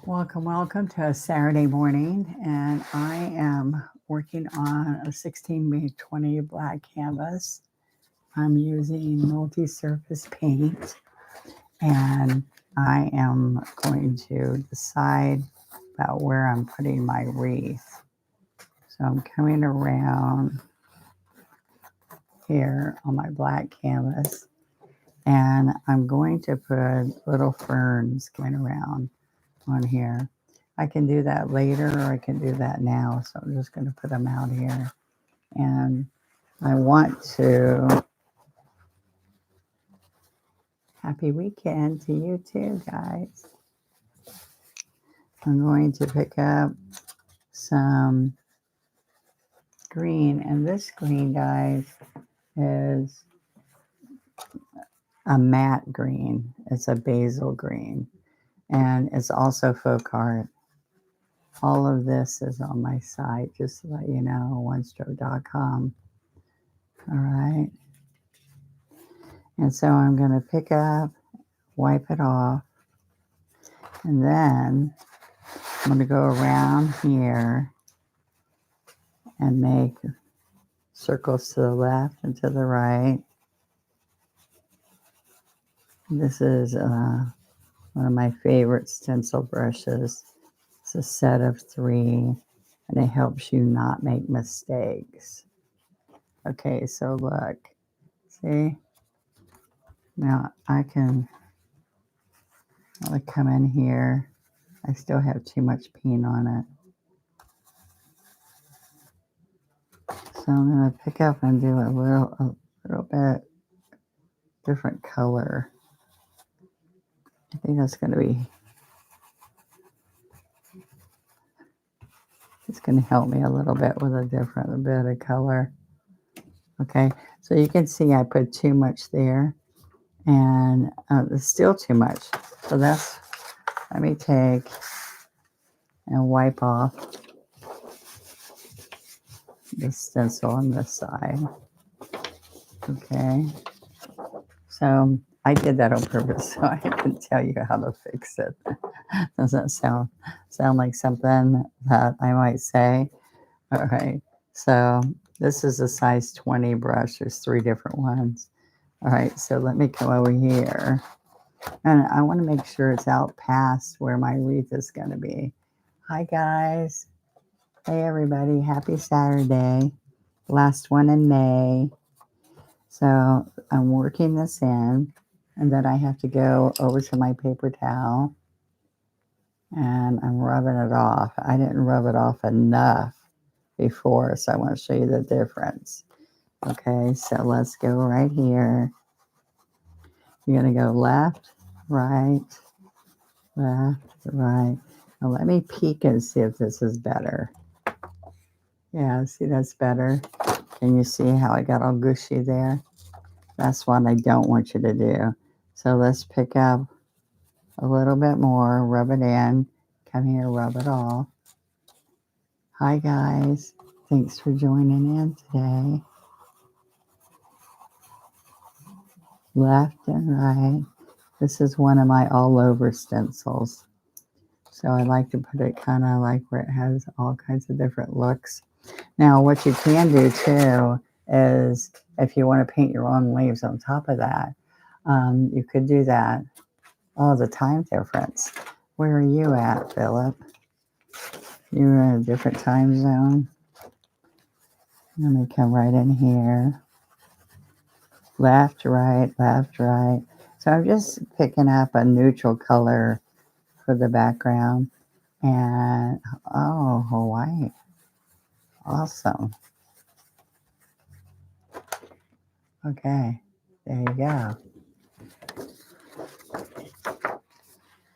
Welcome, welcome to a Saturday morning, and I am working on a 16 by 20 black canvas. I'm using multi-surface paint, and I am going to decide about where I'm putting my wreath. So I'm coming around here on my black canvas, and I'm going to put little ferns going around on here. I can do that later or I can do that now. So I'm just going to put them out here. And I want to, happy weekend to you too, guys. I'm going to pick up some green. And this green, guys, is a matte green. It's a basil green. And it's also folk art. All of this is on my site, just to let you know, onestroke.com. All right. And so I'm going to pick up, wipe it off, and then I'm going to go around here and make circles to the left and to the right. This is one of my favorite stencil brushes. It's a set of 3, and it helps you not make mistakes. Okay, so look, see? Now I can come in here. I still have too much paint on it. So I'm going to pick up and do a little bit different color. I think that's going to be, it's going to help me a little bit with a different bit of color. Okay, so you can see I put too much there, and it's still too much. So that's, let me take and wipe off the stencil on this side. Okay, so I did that on purpose, so I can tell you how to fix it. Doesn't sound like something that I might say. All right, so this is a size 20 brush. There's 3 different ones. All right, so let me come over here, and I want to make sure it's out past where my wreath is going to be. Hi guys. Hey everybody, happy Saturday. Last one in May. So I'm working this in, and then I have to go over to my paper towel, and I'm rubbing it off. I didn't rub it off enough before, so I want to show you the difference. Okay, so let's go right here. You're going to go left, right, left, right. Now let me peek and see if this is better. Yeah, see, that's better. Can you see how I got all gushy there? That's what I don't want you to do. So let's pick up a little bit more, rub it in, come here, rub it off. Hi guys, thanks for joining in today. Left and right. This is one of my all over stencils. So I like to put it kind of like where it has all kinds of different looks. Now what you can do too is if you want to paint your own leaves on top of that, you could do that. Oh, the time difference. Where are you at, Philip? You're in a different time zone. Let me come right in here. Left, right, left, right. So I'm just picking up a neutral color for the background. And, oh, Hawaii. Awesome. Okay, there you go.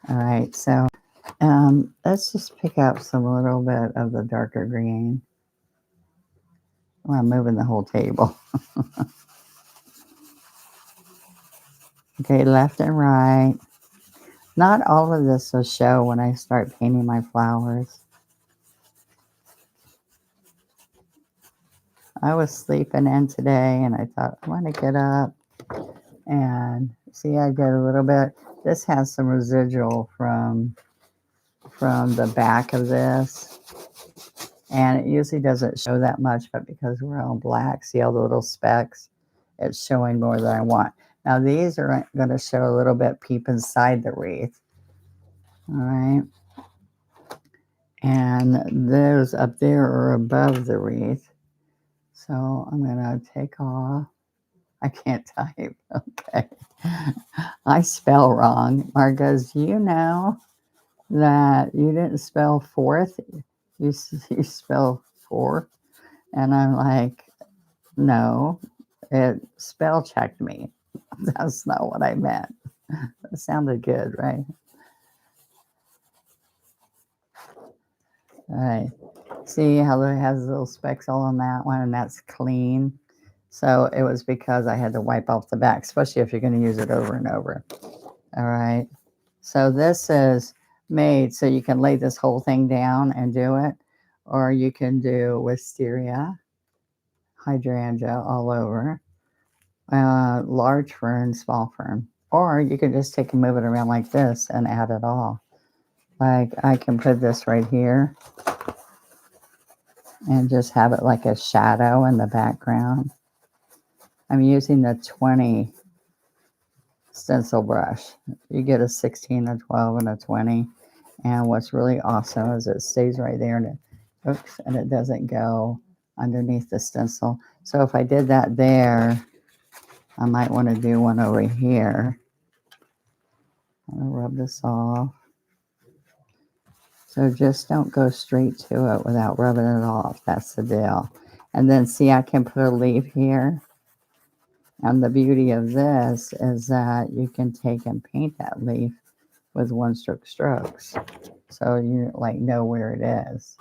All right, so let's just pick up some little bit of the darker green. Oh, I'm moving the whole table. Okay, left and right. Not all of this will show when I start painting my flowers. I was sleeping in today and I thought, I want to get up and see, I did a little bit. This has some residual from from the back of this. And it usually doesn't show that much, but because we're on black, see all the little specks? It's showing more than I want. Now these are going to show a little bit peep inside the wreath. All right. And those up there are above the wreath. So I'm going to take off. I can't type. Okay. I spell wrong. Mark goes, you know that you didn't spell fourth. You spell fourth. And I'm like, no, it spell checked me. That's not what I meant. That sounded good, right? All right. See how it has little specks all on that one, and that's clean. So it was because I had to wipe off the back, especially if you're going to use it over and over. All right. So this is made so you can lay this whole thing down and do it, or you can do wisteria, hydrangea all over, large fern, small fern, or you can just take and move it around like this and add it all. Like I can put this right here and just have it like a shadow in the background. I'm using the 20 stencil brush. You get a 16, a 12, and a 20. And what's really awesome is it stays right there and it doesn't go underneath the stencil. So if I did that there, I might want to do one over here. I'm going to rub this off. So just don't go straight to it without rubbing it off. That's the deal. And then see, I can put a leaf here. And the beauty of this is that you can take and paint that leaf with one stroke strokes. So you like know where it is.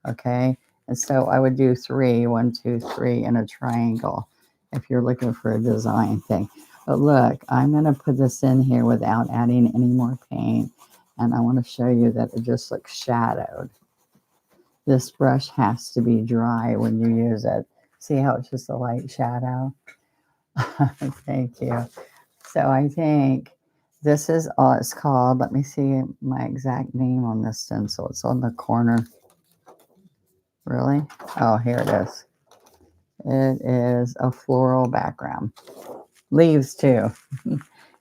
Okay. And so I would do 3, 1, 2, 3 in a triangle if you're looking for a design thing. But look, I'm going to put this in here without adding any more paint. And I want to show you that it just looks shadowed. This brush has to be dry when you use it. See how it's just a light shadow? Thank you. So I think this is all it's called. Let me see my exact name on this stencil. It's on the corner. Really? Oh, here it is. It is a floral background. Leaves too.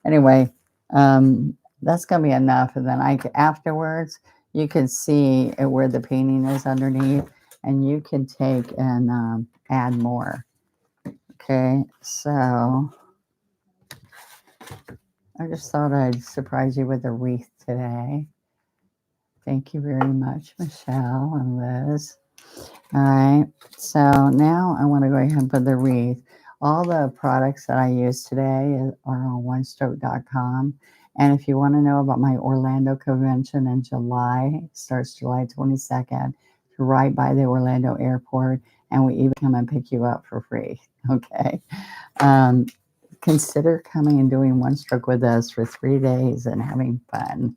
Anyway, that's going to be enough. And then afterwards, you can see where the painting is underneath, and you can take and add more. Okay, so I just thought I'd surprise you with a wreath today. Thank you very much, Michelle and Liz. All right, so now I want to go ahead and put the wreath. All the products that I use today are on onestroke.com. And if you want to know about my Orlando convention in July, it starts July 22nd, right by the Orlando airport. And we even come and pick you up for free. Okay. Consider coming and doing One Stroke with us for 3 days and having fun.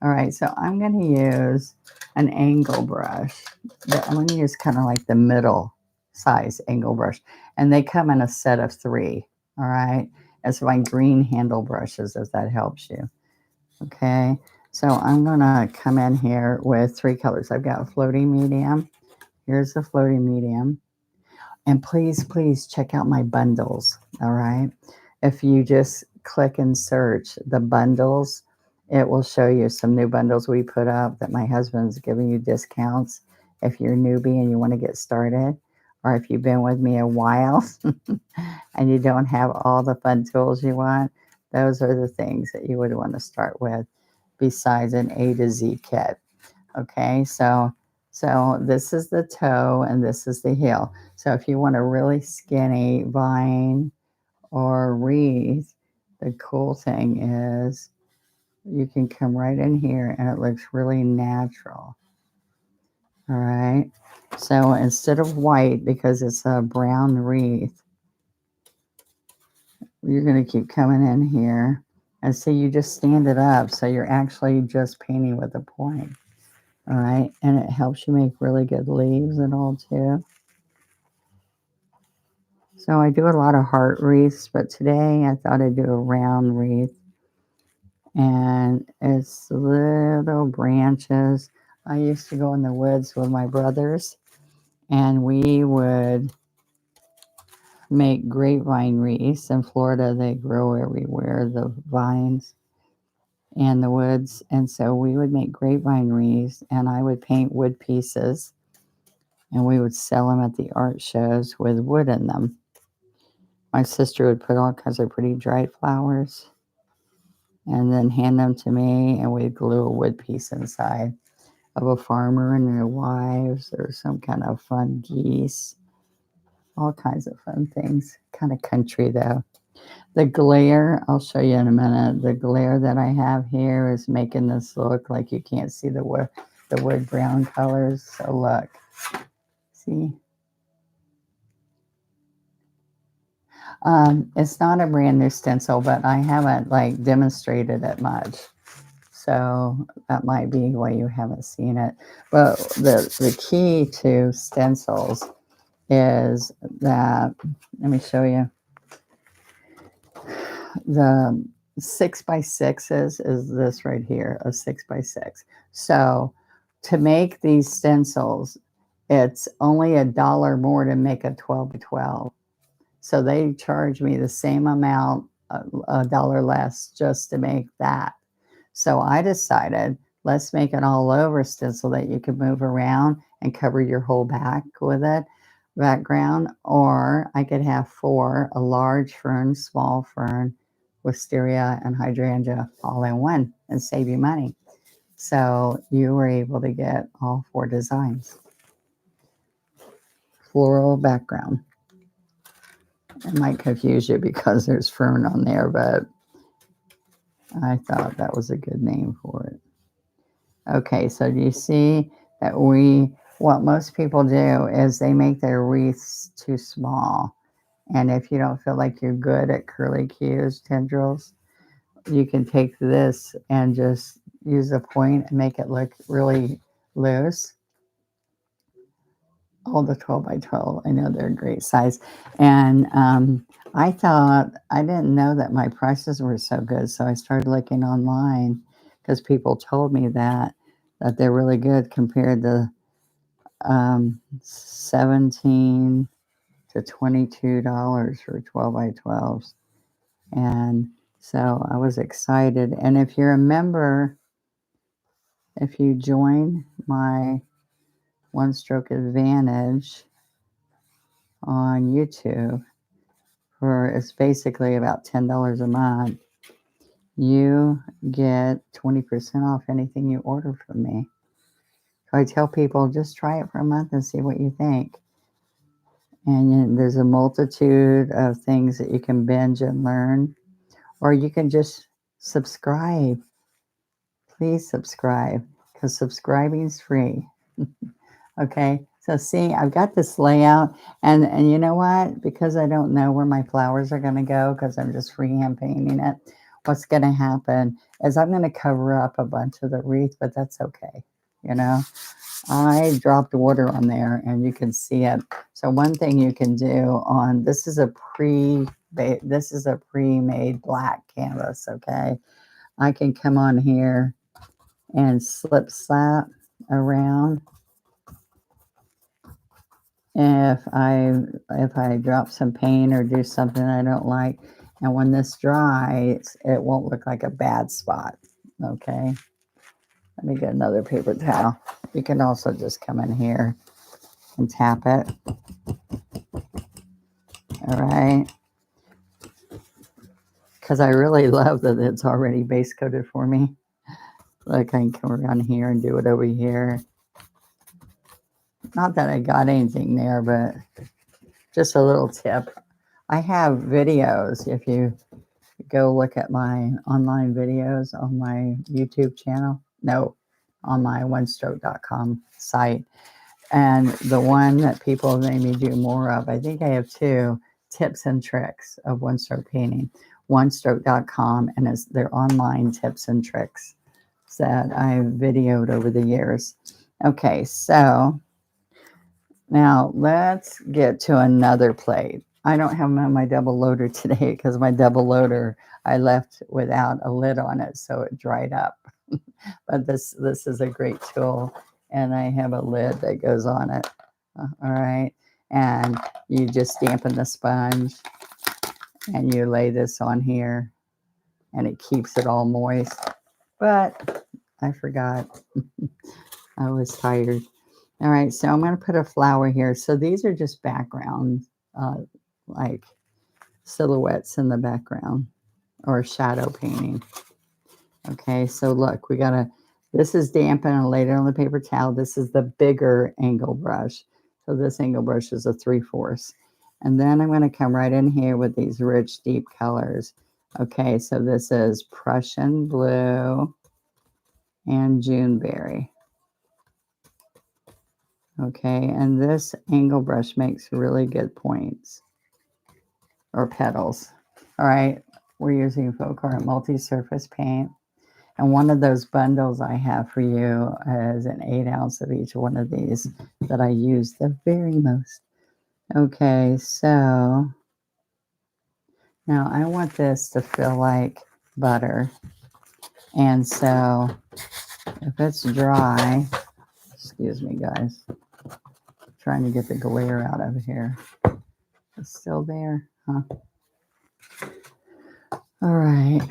All right, so I'm going to use an angle brush. I'm going to use kind of like the middle size angle brush. And they come in a set of 3. All right. It's my green handle brushes, if that helps you. Okay. So I'm going to come in here with 3 colors. I've got a floating medium. Here's the floating medium. And please, please check out my bundles. All right. If you just click and search the bundles, it will show you some new bundles we put up that my husband's giving you discounts if you're a newbie and you want to get started, or if you've been with me a while and you don't have all the fun tools you want. Those are the things that you would want to start with besides an A to Z kit. Okay, so this is the toe and this is the heel. So if you want a really skinny vine or wreath, the cool thing is you can come right in here and it looks really natural. All right. So instead of white, because it's a brown wreath, you're going to keep coming in here. And see, you just stand it up. So you're actually just painting with a point. All right. And it helps you make really good leaves and all too. So I do a lot of heart wreaths, but today I thought I'd do a round wreath. And it's little branches. I used to go in the woods with my brothers, and we would make grapevine wreaths. In Florida, they grow everywhere, the vines and the woods. And so we would make grapevine wreaths, and I would paint wood pieces, and we would sell them at the art shows with wood in them. My sister would put all kinds of pretty dried flowers and then hand them to me, and we'd glue a wood piece inside of a farmer and their wives, or some kind of fun geese, all kinds of fun things. Kind of country though. The glare, I'll show you in a minute. The glare that I have here is making this look like you can't see the wood brown colors. So look, see? It's not a brand new stencil, but I haven't like demonstrated it much. So that might be why you haven't seen it. But the key to stencils is that, let me show you. The 6x6s is this right here, a 6x6. So to make these stencils, it's only $1 more to make a 12x12. So they charge me the same amount, $1 less, just to make that. So I decided, let's make an all over stencil that you can move around and cover your whole back with it, background. Or I could have 4, a large fern, small fern, wisteria, and hydrangea all in one, and save you money. So you were able to get all 4 designs. Floral background. It might confuse you because there's fern on there, but I thought that was a good name for it. Okay, so do you see that what most people do is they make their wreaths too small. And if you don't feel like you're good at curly cues, tendrils, you can take this and just use a point and make it look really loose. All the 12x12, I know they're a great size. And I thought, I didn't know that my prices were so good, so I started looking online because people told me that they're really good compared to 17 to $22 for 12x12s. And so I was excited. And if you're a member, if you join my One Stroke Advantage on YouTube, it's basically about $10 a month, you get 20% off anything you order from me. So I tell people, just try it for a month and see what you think. And there's a multitude of things that you can binge and learn, or you can just subscribe. Please subscribe, because subscribing is free. Okay, so see, I've got this layout, and you know what? Because I don't know where my flowers are going to go, because I'm just freehand painting it, what's going to happen is I'm going to cover up a bunch of the wreath, but that's okay. You know, I dropped water on there, and you can see it. So one thing you can do on, this is a pre-made black canvas, okay? I can come on here and slip slap around. If I drop some paint or do something I don't like, and when this dries, it won't look like a bad spot. Okay, let me get another paper towel. You can also just come in here and tap it. All right, because I really love that it's already base coated for me. Like I can come around here and do it over here. Not that I got anything there, but just a little tip. I have videos. If you go look at my online videos on my YouTube channel, no, on my onestroke.com site. And the one that people have made me do more of, I think I have 2 tips and tricks of one stroke painting. Onestroke.com, and it's their online tips and tricks that I've videoed over the years. Okay, so now let's get to another plate. I don't have them on my double loader today because my double loader I left without a lid on it, so it dried up. But this is a great tool, and I have a lid that goes on it. All right, and you just dampen the sponge, and you lay this on here, and it keeps it all moist. But I forgot. I was tired. All right, so I'm going to put a flower here. So these are just background, like silhouettes in the background or shadow painting. Okay, so look, this is dampened and laid it on the paper towel. This is the bigger angle brush. So this angle brush is a 3/4. And then I'm going to come right in here with these rich, deep colors. Okay, so this is Prussian blue and Juneberry. Okay, and this angle brush makes really good points or petals. All right, we're using Folk Art multi-surface paint. And one of those bundles I have for you is an 8 ounce of each one of these that I use the very most. Okay, so now I want this to feel like butter. And so if it's dry, excuse me, guys, trying to get the glare out of here. It's still there, huh? All right.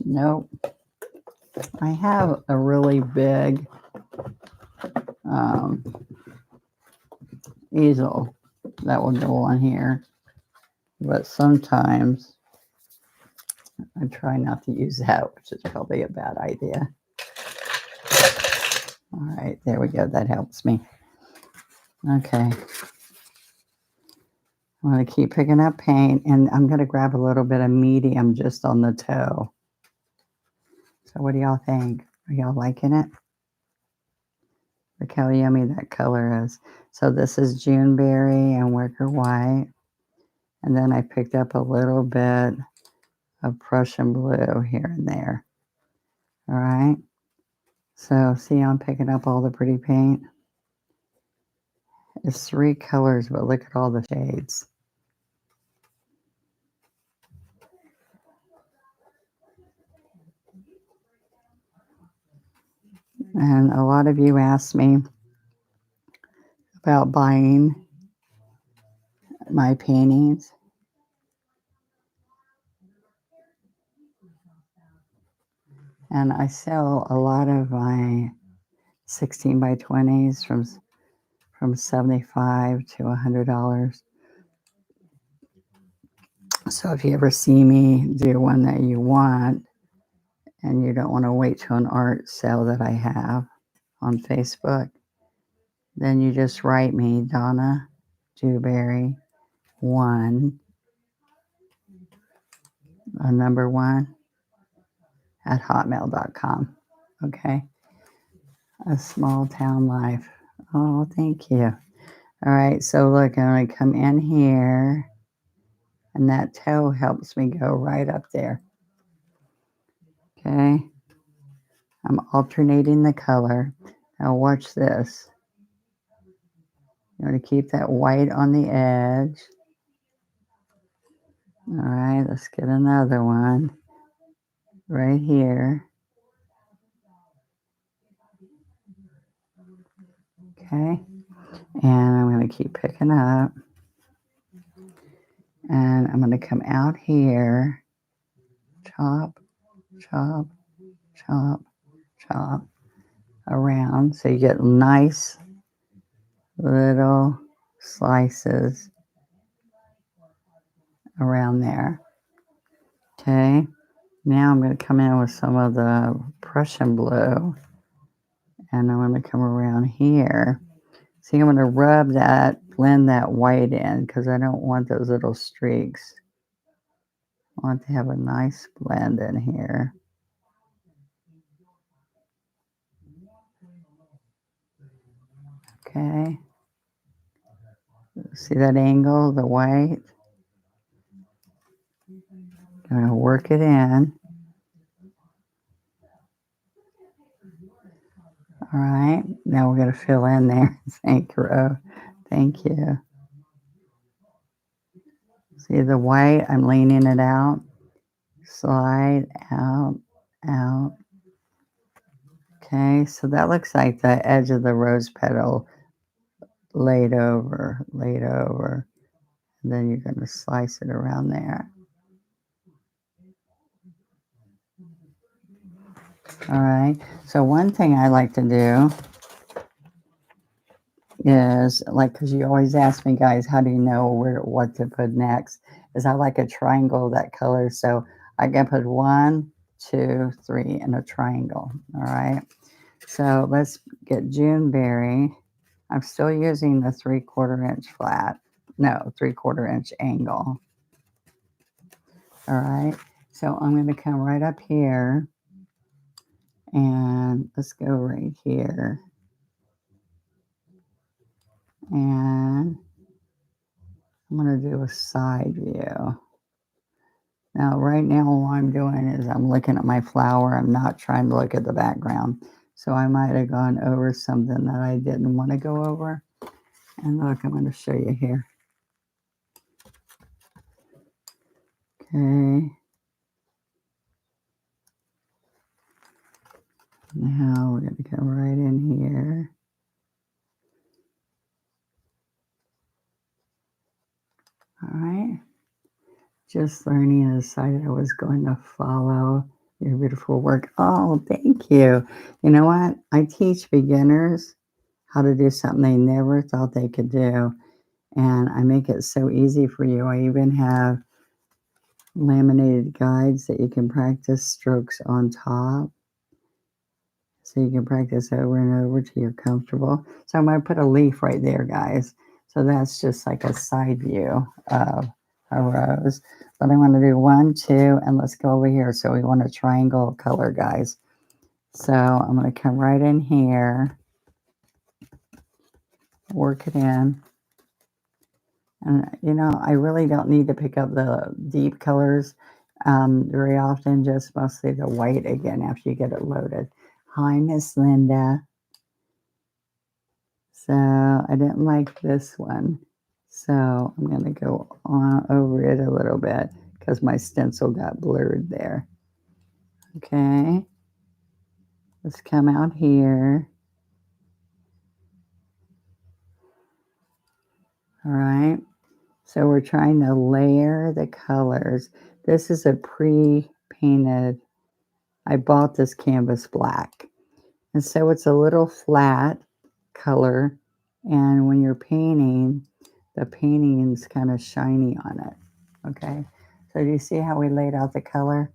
Nope. I have a really big easel that will go on here, but sometimes I try not to use that, which is probably a bad idea. All right, there we go. That helps me. Okay. I'm going to keep picking up paint, and I'm going to grab a little bit of medium just on the toe. So what do y'all think? Are y'all liking it? Look how yummy that color is. So this is Juneberry and Wicker White. And then I picked up a little bit of Prussian blue here and there. All right. So see, I'm picking up all the pretty paint. It's 3 colors, but look at all the shades. And a lot of you asked me about buying my paintings. And I sell a lot of my 16 by 20s from $75 to $100. So if you ever see me do one that you want and you don't want to wait till an art sale that I have on Facebook, then you just write me, Donna Dewberry 1, number 1 at hotmail.com. Okay. A small town life. Oh, thank you. All right. So look, I'm going to come in here, and that toe helps me go right up there. Okay. I'm alternating the color. Now watch this. You want to keep that white on the edge. All right, let's get another one right here. Okay, and I'm going to keep picking up. And I'm going to come out here, chop, chop, chop, chop around. So you get nice little slices around there. Okay, now I'm going to come in with some of the Prussian blue. And I'm going to come around here. See, I'm going to rub that, blend that white in because I don't want those little streaks. I want to have a nice blend in here. Okay. See that angle, the white? Going to work it in. All right, now we're going to fill in there. Thank you, Ro. Thank you. See the white? I'm leaning it out. Slide out, out. Okay, so that looks like the edge of the rose petal laid over, laid over. And then you're going to slice it around there. All right, so one thing I like to do is, like, because you always ask me, guys, how do you know what to put next? Is I like a triangle that color. So I can put 1, 2, 3 in a triangle. All right. So let's get Juneberry. I'm still using the 3/4 inch flat. No, 3/4 inch angle. All right. So I'm going to come right up here and let's go right here. And I'm going to do a side view. Now, right now, all I'm doing is I'm looking at my flower. I'm not trying to look at the background. So I might have gone over something that I didn't want to go over. And look, I'm going to show you here. Okay. Now we're going to come right in here. All right. Just learning and decided I was going to follow your beautiful work. Oh, thank you. You know what? I teach beginners how to do something they never thought they could do. And I make it so easy for you. I even have laminated guides that you can practice strokes on top. So you can practice over and over till you're comfortable. So I'm going to put a leaf right there, guys. So that's just like a side view of a rose. But I want to do 1, 2, and let's go over here. So we want a triangle color, guys. So I'm going to come right in here, work it in. And, you know, I really don't need to pick up the deep colors very often, just mostly the white again after you get it loaded. Hi, Miss Linda. So I didn't like this one. So I'm going to go on over it a little bit because my stencil got blurred there. Okay. Let's come out here. All right. So we're trying to layer the colors. This is a pre-painted. I bought this canvas black. And so it's a little flat color. And when you're painting, the painting is kind of shiny on it. Okay. So do you see how we laid out the color?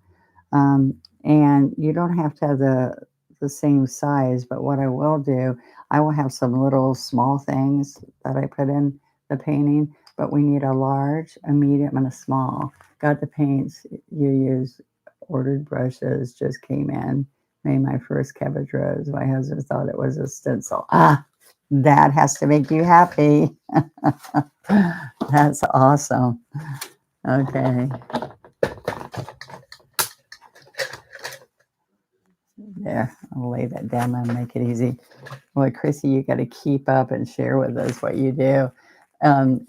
And you don't have to have the same size, but what I will do, I will have some little small things that I put in the painting, but we need a large, a medium, and a small. Got the paints you use, ordered brushes, just came in, made my first cabbage rose. My husband thought it was a stencil. Ah, that has to make you happy. That's awesome. Okay. There, I'll lay that down and make it easy. Well, Chrissy, you got to keep up and share with us what you do.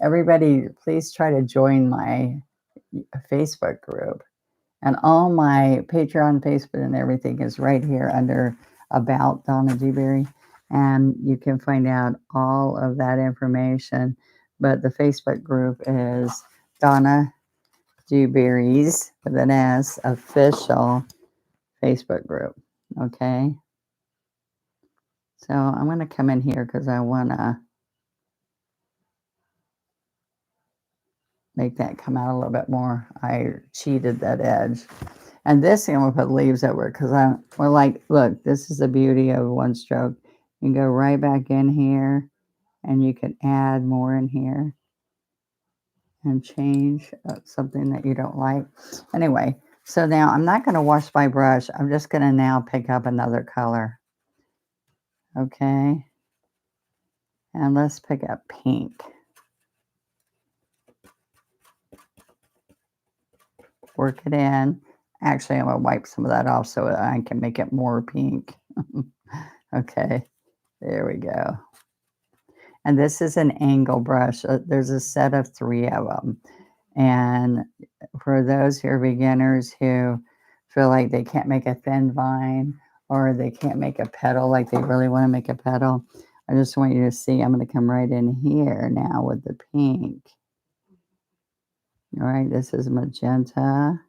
Everybody, please try to join my Facebook group. And all my Patreon, Facebook, and everything is right here under About Donna Dewberry. And you can find out all of that information. But the Facebook group is Donna Dewberry's, with an S, official Facebook group. Okay. So I'm going to come in here because I want to make that come out a little bit more. I cheated that edge. And this I'm going to put leaves over because we're like, look, this is the beauty of one stroke. You can go right back in here and you can add more in here and change something that you don't like. Anyway, so now I'm not going to wash my brush. I'm just going to now pick up another color. Okay. And let's pick up pink. Work it in. Actually, I'm going to wipe some of that off so I can make it more pink. Okay. There we go. And this is an angle brush. There's a set of 3 of them. And for those who are beginners who feel like they can't make a thin vine or they can't make a petal like they really want to make a petal, I just want you to see I'm going to come right in here now with the pink. All right, this is magenta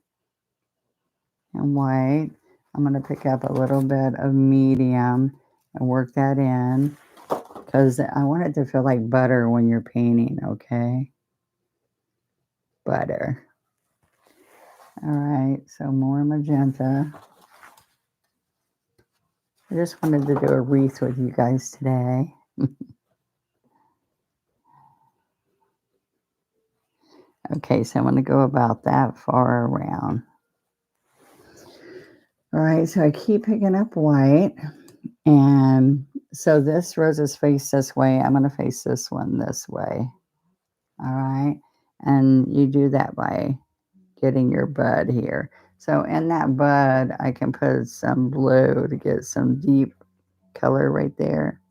and white. I'm going to pick up a little bit of medium and work that in because I want it to feel like butter when you're painting, okay? Butter. All right, so more magenta. I just wanted to do a wreath with you guys today. Okay, so I'm going to go about that far around. All right, so I keep picking up white. And so this rose is faced this way. I'm going to face this one this way. All right. And you do that by getting your bud here. So in that bud, I can put some blue to get some deep color right there.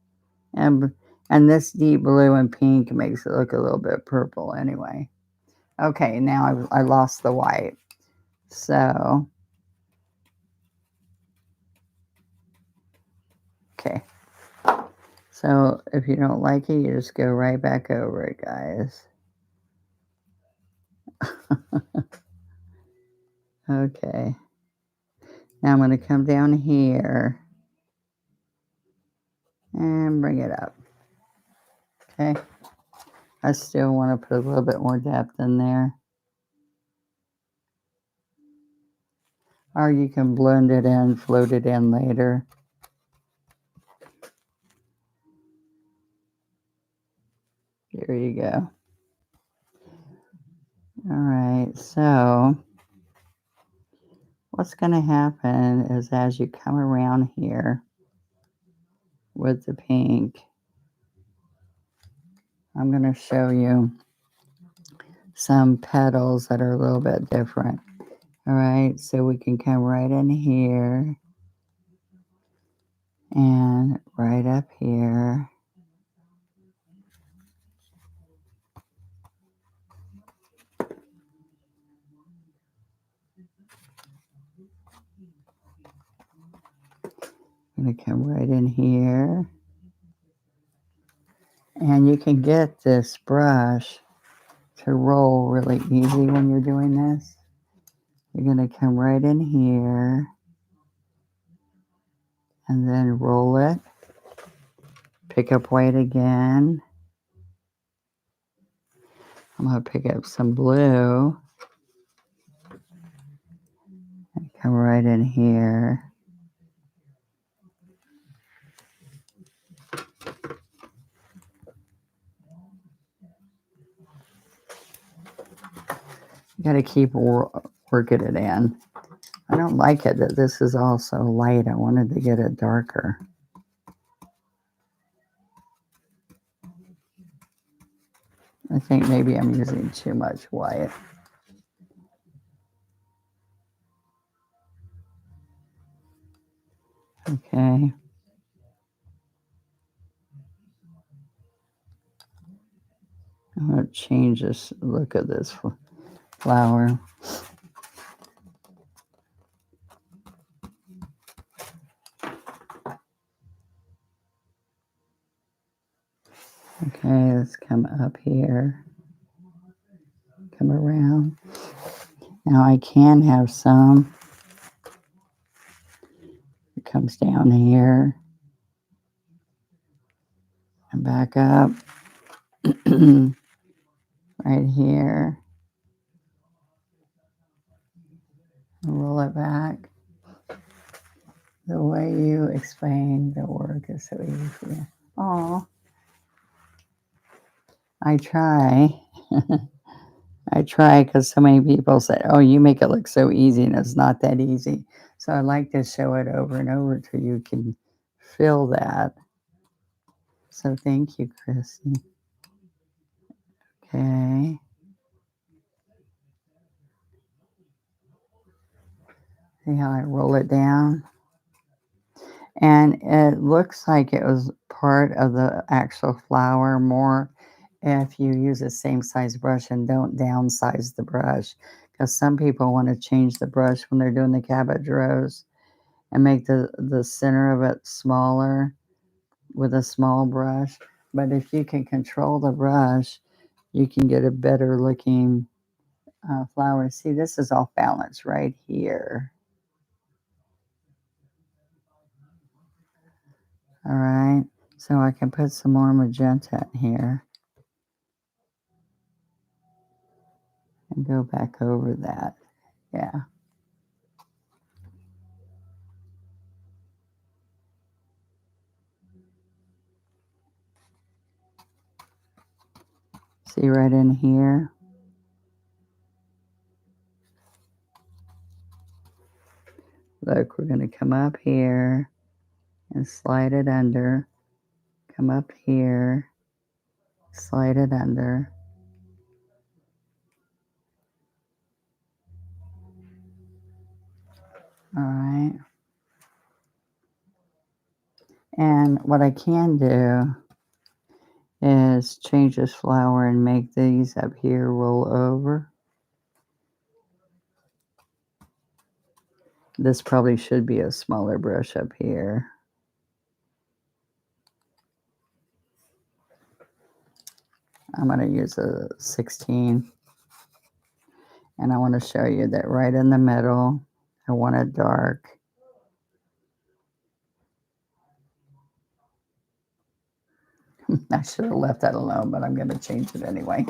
And this deep blue and pink makes it look a little bit purple anyway. Okay, now I lost the white. So, okay. So if you don't like it, you just go right back over it, guys. Okay. Now I'm going to come down here and bring it up. Okay. I still want to put a little bit more depth in there. Or you can blend it in, float it in later. There you go. All right, so what's going to happen is as you come around here with the pink, I'm going to show you some petals that are a little bit different. All right, so we can come right in here and right up here. I'm going to come right in here. And you can get this brush to roll really easy when you're doing this. You're going to come right in here and then roll it. Pick up white again. I'm going to pick up some blue and come right in here. You got to keep working it in. I don't like it that this is all so light. I wanted to get it darker. I think maybe I'm using too much white. Okay. I'm going to change this look of this flower. Okay, let's come up here. Come around. Now I can have some. It comes down here and back up. Right here. Roll it back. The way you explain the work is so easy. Oh, I try. I try because so many people say, oh, you make it look so easy, and it's not that easy. So I like to show it over and over till you can feel that. So thank you, Chrissy. Okay. See how I roll it down? And it looks like it was part of the actual flower more if you use the same size brush and don't downsize the brush. Because some people want to change the brush when they're doing the cabbage rose and make the center of it smaller with a small brush. But if you can control the brush, you can get a better looking flower. See, this is off balance right here. All right, so I can put some more magenta in here and go back over that. Yeah. See right in here? Look, we're going to come up here and slide it under. Come up here, slide it under. All right. And what I can do is change this flower and make these up here roll over. This probably should be a smaller brush up here. I'm going to use a 16. And I want to show you that right in the middle, I want it dark. I should have left that alone, but I'm going to change it anyway.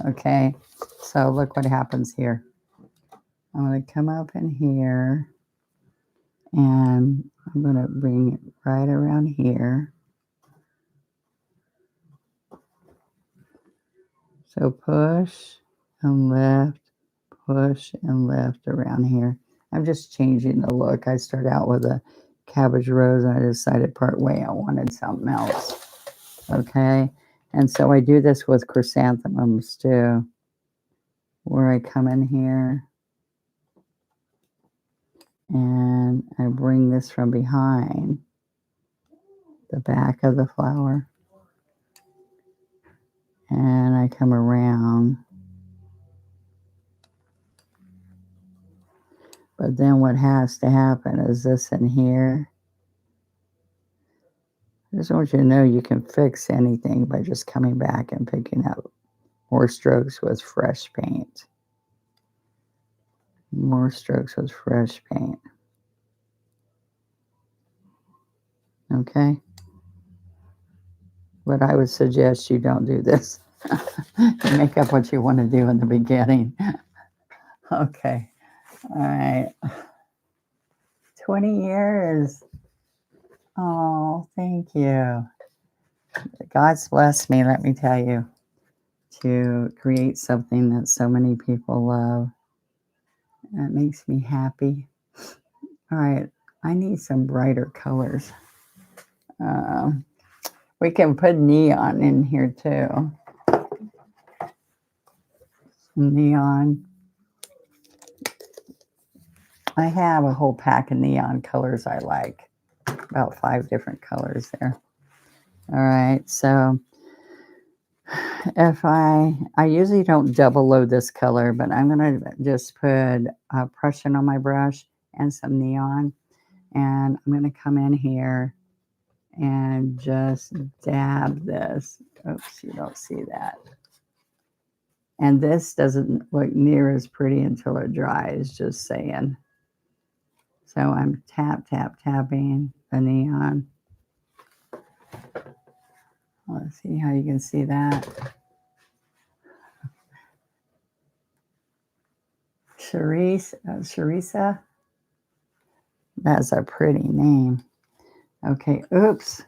Okay, so look what happens here. I'm going to come up in here, and I'm going to bring it right around here. So push and lift around here. I'm just changing the look. I started out with a cabbage rose, and I decided part way I wanted something else. Okay, and so I do this with chrysanthemums too, where I come in here and I bring this from behind the back of the flower, and I come around. But then what has to happen is this in here. I just want you to know you can fix anything by just coming back and picking up more strokes with fresh paint. More strokes with fresh paint. Okay? But I would suggest you don't do this. You make up what you want to do in the beginning. Okay. All right. 20 years. Oh, thank you. God's blessed me, let me tell you, to create something that so many people love. That makes me happy. All right. I need some brighter colors. We can put neon in here too. Neon. I have a whole pack of neon colors I like. About 5 different colors there. All right, so if I usually don't double load this color, but I'm gonna just put a Prussian on my brush and some neon, and I'm gonna come in here and just dab this. Oops, you don't see that. And this doesn't look near as pretty until it dries, just saying. So I'm tapping the neon. Let's see how you can see that. Charissa. That's a pretty name. Okay, oops.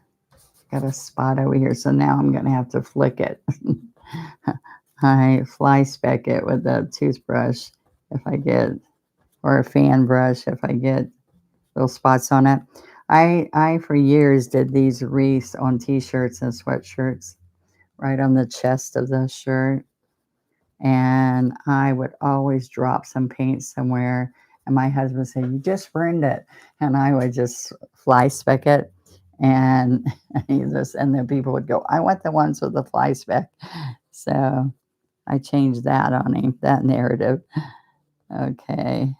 Got a spot over here, so now I'm going to have to flick it. I fly speck it with a toothbrush if I get, or a fan brush if I get little spots on it. I for years did these wreaths on t-shirts and sweatshirts right on the chest of the shirt, and I would always drop some paint somewhere, And my husband would say, you just burned it. And I would just fly speck it. And and then people would go, I want the ones with the fly speck. So I changed that on him, that narrative. Okay.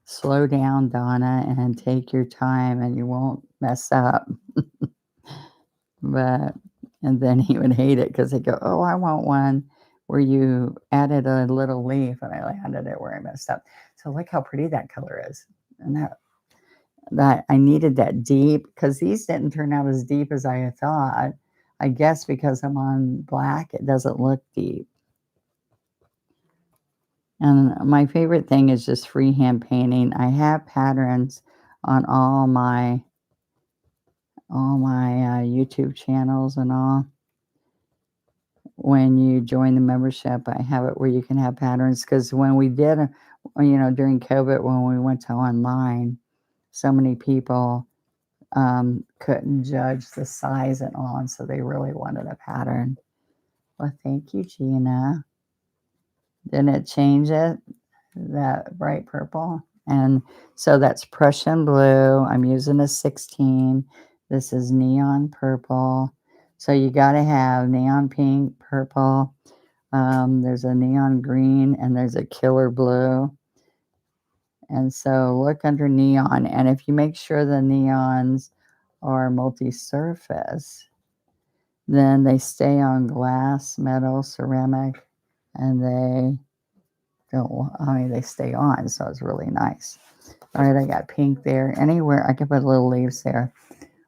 Slow down, Donna, and take your time, and you won't mess up. But, and then he would hate it because he'd go, oh, I want one where you added a little leaf, and I landed it where I messed up. So look how pretty that color is. And that I needed that deep, because these didn't turn out as deep as I had thought. I guess because I'm on black, it doesn't look deep. And my favorite thing is just freehand painting. I have patterns on all my YouTube channels and all. When you join the membership, I have it where you can have patterns, because when we did, during COVID, when we went to online, so many people couldn't judge the size and all, and so they really wanted a pattern. Well, thank you, Gina. Didn't it change it? That bright purple. And so that's Prussian blue. I'm using a 16. This is neon purple. So you got to have neon pink, purple. There's a neon green, and there's a killer blue. And so look under neon. And if you make sure the neons are multi-surface, then they stay on glass, metal, ceramic, and they stay on. So it's really nice. All right, I got pink there. Anywhere, I can put little leaves there.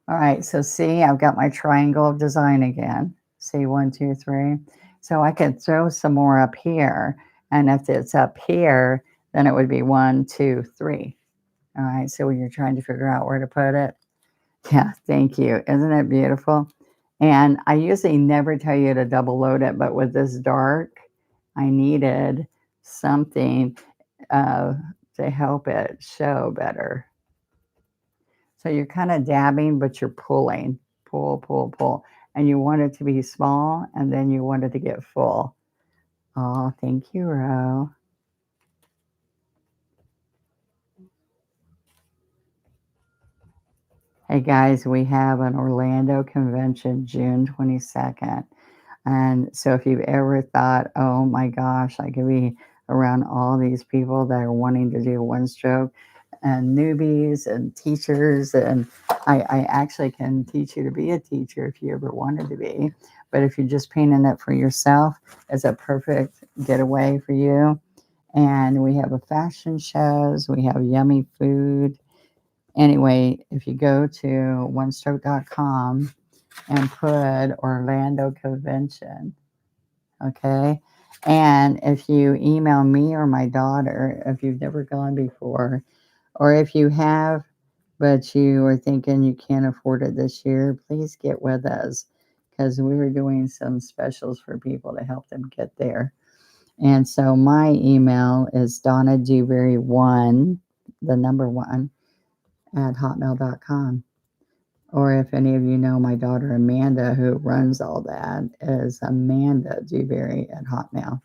All right, so see, I've got my triangle of design again. See, 1, 2, 3. So I could throw some more up here. And if it's up here, then it would be 1, 2, 3. All right, so when you're trying to figure out where to put it. Yeah, thank you. Isn't it beautiful? And I usually never tell you to double load it, but with this dark, I needed something to help it show better. So you're kind of dabbing, but you're pulling, pull, pull, pull. And you want it to be small, and then you want it to get full. Oh, thank you, Ro. Hey, guys, we have an Orlando convention June 22nd. And so if you've ever thought, oh my gosh, I could be around all these people that are wanting to do one stroke, and newbies and teachers, and I actually can teach you to be a teacher if you ever wanted to be. But if you're just painting it for yourself, it's a perfect getaway for you. And we have a fashion shows, we have yummy food. Anyway, if you go to onestroke.com and put Orlando Convention, okay? And if you email me or my daughter, if you've never gone before, or if you have, but you are thinking you can't afford it this year, please get with us, because we were doing some specials for people to help them get there. And so my email is Donna Dewberry 1, the number 1, at hotmail.com. Or if any of you know my daughter Amanda, who runs all that, is Amanda Dewberry at Hotmail.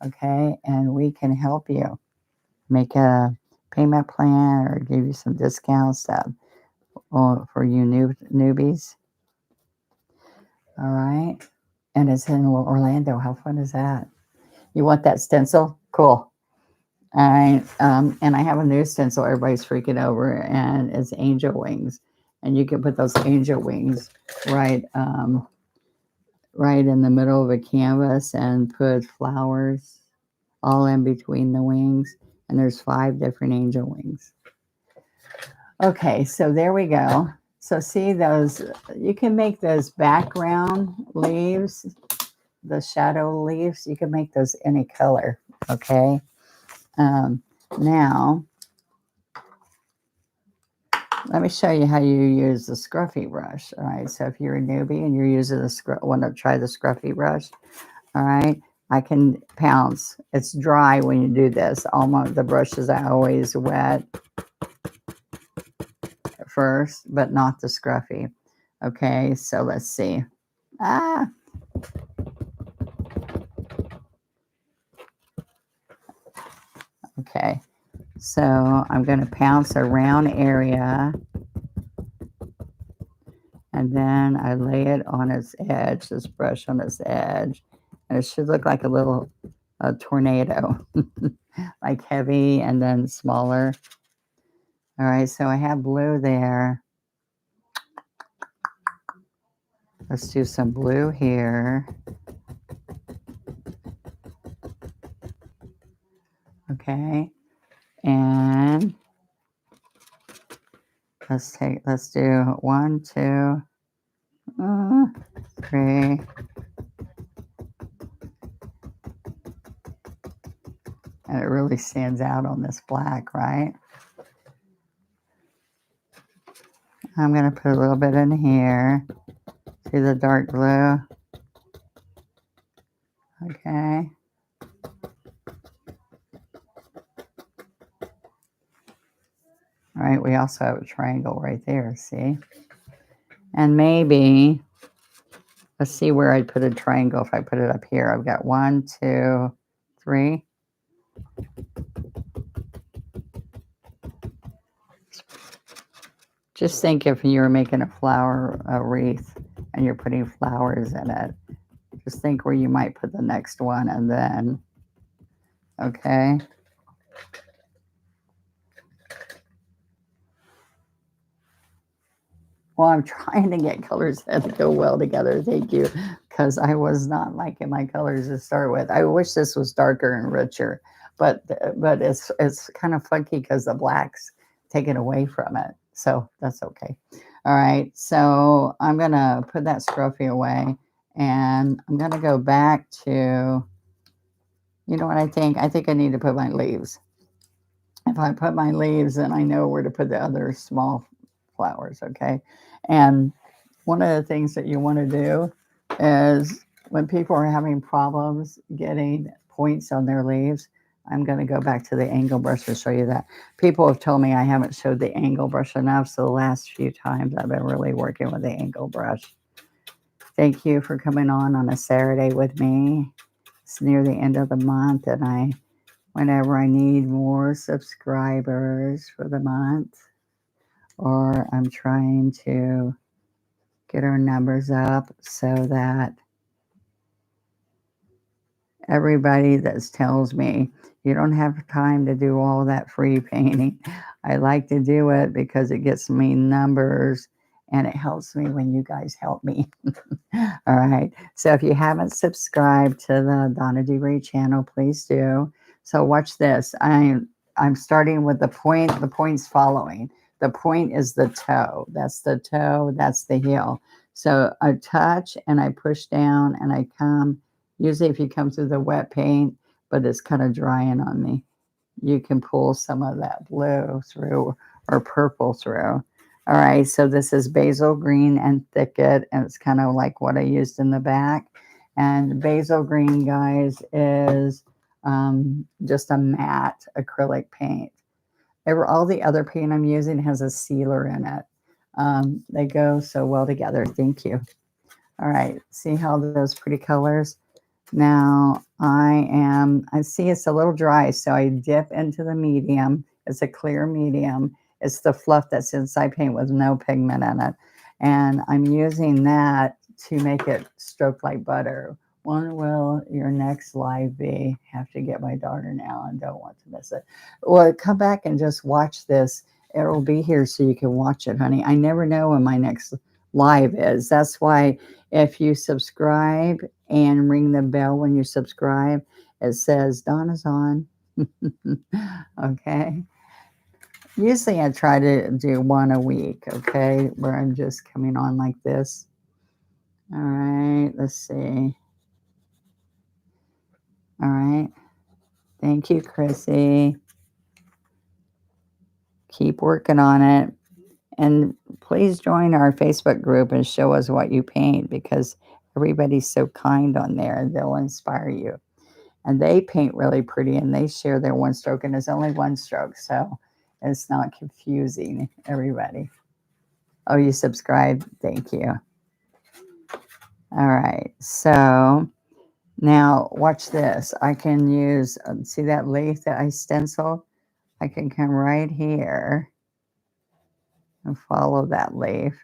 Okay, and we can help you make a payment plan or give you some discounts for you newbies. All right, and it's in Orlando. How fun is that? You want that stencil? Cool. All right, and I have a new stencil everybody's freaking over, and it's angel wings. And you can put those angel wings right in the middle of a canvas and put flowers all in between the wings. And there's 5 different angel wings. Okay, so there we go. So see those, you can make those background leaves, the shadow leaves, you can make those any color, okay? Now, let me show you how you use the scruffy brush. All right, so if you're a newbie and you're using want to try the scruffy brush, all right, I can pounce. It's dry when you do this. The brushes I always wet first, but not the scruffy. Okay, so let's see. Okay, so I'm going to pounce a round area, and then I lay it on its edge, this brush on its edge, and it should look like a little tornado, like heavy and then smaller. All right, so I have blue there. Let's do some blue here. Okay, and let's do 1, 2, 3. And it really stands out on this black, right? I'm going to put a little bit in here. See the dark blue? Okay. All right, we also have a triangle right there, see? And maybe, let's see where I'd put a triangle if I put it up here. I've got 1, 2, 3. Just think if you're making a wreath, and you're putting flowers in it. Just think where you might put the next one, and then, okay. Well, I'm trying to get colors that go well together. Thank you, because I was not liking my colors to start with. I wish this was darker and richer, but it's kind of funky because the black's taken away from it. So that's okay. All right, so I'm gonna put that scruffy away, and I'm gonna go back to. You know what I think? I think I need to put my leaves. If I put my leaves, then I know where to put the other small flowers. Okay, and one of the things that you want to do is when people are having problems getting points on their leaves, I'm going to go back to the angle brush to show you that. People have told me I haven't showed the angle brush enough, so the last few times I've been really working with the angle brush. Thank you for coming on a Saturday with me. It's near the end of the month, and whenever I need more subscribers for the month, or I'm trying to get our numbers up so that everybody that tells me you don't have time to do all that free painting, I like to do it because it gets me numbers and it helps me when you guys help me. All right, so if you haven't subscribed to the Donna Dewberry channel, please do. So watch this. I'm starting with the points following. The point is the toe. That's the toe, that's the heel. So I touch and I push down and I come. Usually if you come through the wet paint, but it's kind of drying on me, you can pull some of that blue through or purple through. All right, so this is basil green and thicket, and it's kind of like what I used in the back. And basil green, guys, is just a matte acrylic paint. All the other paint I'm using has a sealer in it. They go so well together. Thank you. All right, see how those pretty colors? Now I see it's a little dry, so I dip into the medium. It's a clear medium. It's the fluff that's inside paint with no pigment in it. And I'm using that to make it stroke like butter. When will your next live be? Have to get my daughter now and don't want to miss it. Well, come back and just watch this. It'll be here so you can watch it, honey. I never know when my next live is. That's why if you subscribe and ring the bell when you subscribe, it says Donna's on. Okay. Usually I try to do one a week, okay, where I'm just coming on like this. All right, let's see. All right. Thank you, Chrissy. Keep working on it. And please join our Facebook group and show us what you paint, because everybody's so kind on there and they'll inspire you. And they paint really pretty and they share their one stroke, and it's only one stroke, so it's not confusing everybody. Oh, you subscribed? Thank you. All right, so Now, watch this. I can use, see that leaf that I stenciled? I can come right here and follow that leaf.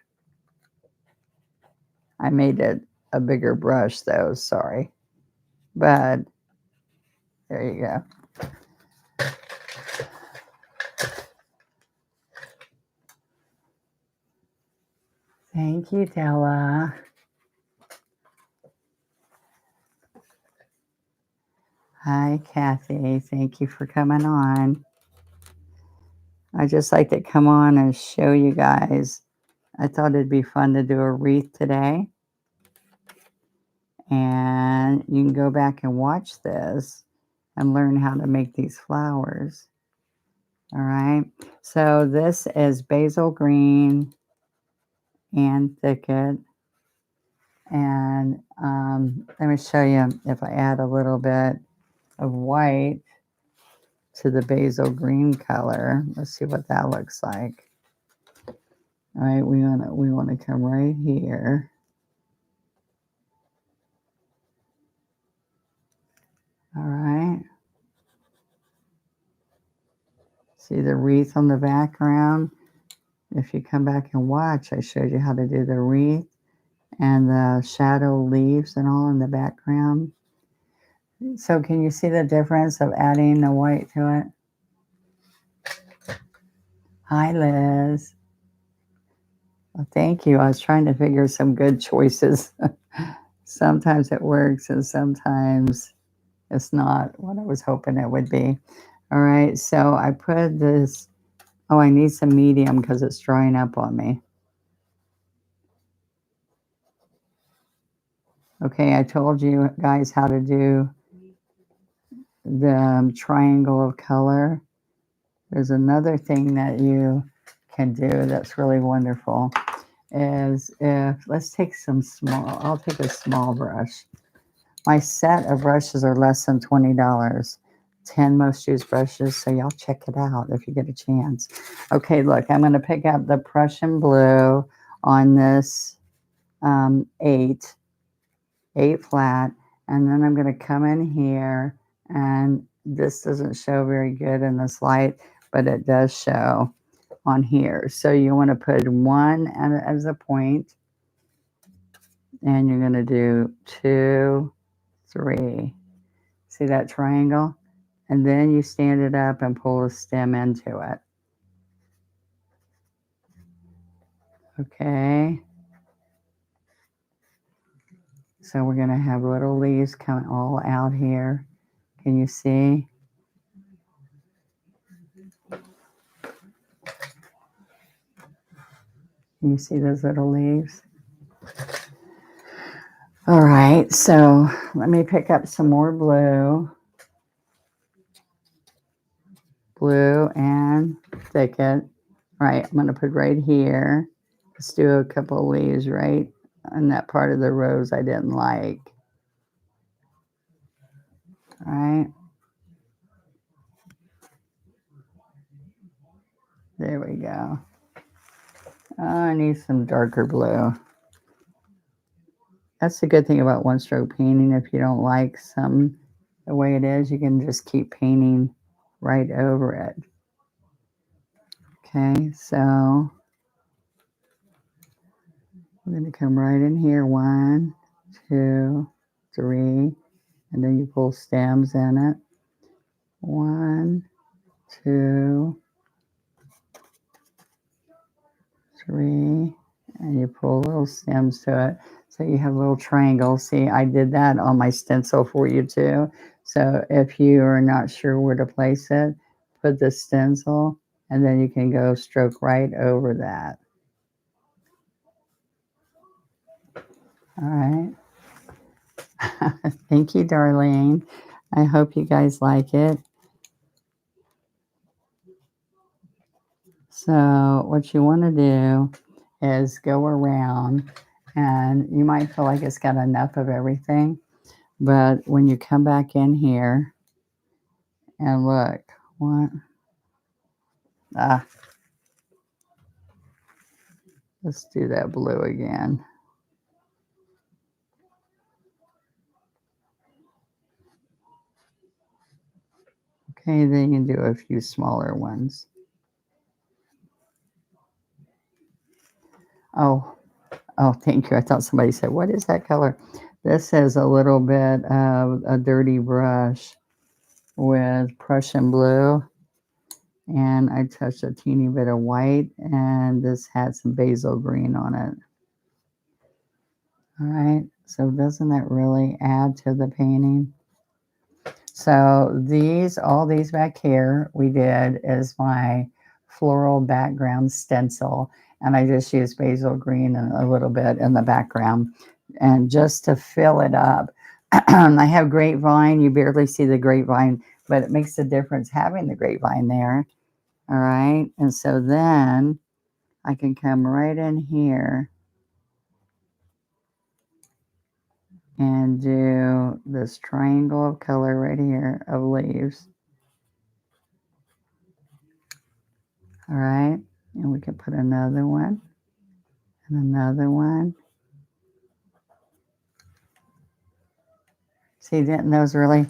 I made it a bigger brush though, sorry. But there you go. Thank you, Della. Hi, Kathy. Thank you for coming on. I just like to come on and show you guys. I thought it'd be fun to do a wreath today. And you can go back and watch this and learn how to make these flowers. All right. So this is basil green and thicket. And let me show you if I add a little bit of white to the basil green color. Let's see what that looks like. All right, we want to come right here. All right. See the wreath on the background? If you come back and watch, I showed you how to do the wreath and the shadow leaves and all in the background. So can you see the difference of adding the white to it? Hi, Liz. Well, thank you. I was trying to figure some good choices. Sometimes it works and sometimes it's not what I was hoping it would be. All right, so I put this, oh, I need some medium because it's drying up on me. Okay, I told you guys how to do the triangle of color. There's another thing that you can do that's really wonderful is if, let's take some small, I'll take a small brush. My set of brushes are less than $20. 10 most used brushes, so y'all check it out if you get a chance. Okay, look, I'm going to pick up the Prussian blue on this 8 flat, and then I'm going to come in here, and this doesn't show very good in this light, but it does show on here. So you want to put 1 as a point, and you're going to do 2, 3. See that triangle? And then you stand it up and pull a stem into it. Okay. So we're going to have little leaves coming all out here. Can you see? Can you see those little leaves? All right, so let me pick up some more blue. Blue and thicket. All right, I'm going to put right here. Let's do a couple of leaves right on that part of the rose I didn't like. All right. There we go. Oh, I need some darker blue. That's the good thing about one-stroke painting. If you don't like the way it is, you can just keep painting right over it. Okay, so I'm going to come right in here. 1, 2, 3, and then you pull stems in it. 1, 2, 3, and you pull little stems to it. So you have little triangles. See, I did that on my stencil for you too. So if you are not sure where to place it, put the stencil and then you can go stroke right over that. All right. Thank you, Darlene. I hope you guys like it. So what you want to do is go around, and you might feel like it's got enough of everything, but when you come back in here and look, let's do that blue again. Okay, then you can do a few smaller ones. Oh, oh, thank you. I thought somebody said, what is that color? This is a little bit of a dirty brush with Prussian blue. And I touched a teeny bit of white, and this had some basil green on it. All right, so doesn't that really add to the painting? So all these back here we did is my floral background stencil, and I just used basil green and a little bit in the background, and just to fill it up. I have grapevine. You barely see the grapevine, but it makes a difference having the grapevine there. All right, and so then I can come right in here and do this triangle of color right here of leaves. All right, and we can put another one and another one. See, didn't those really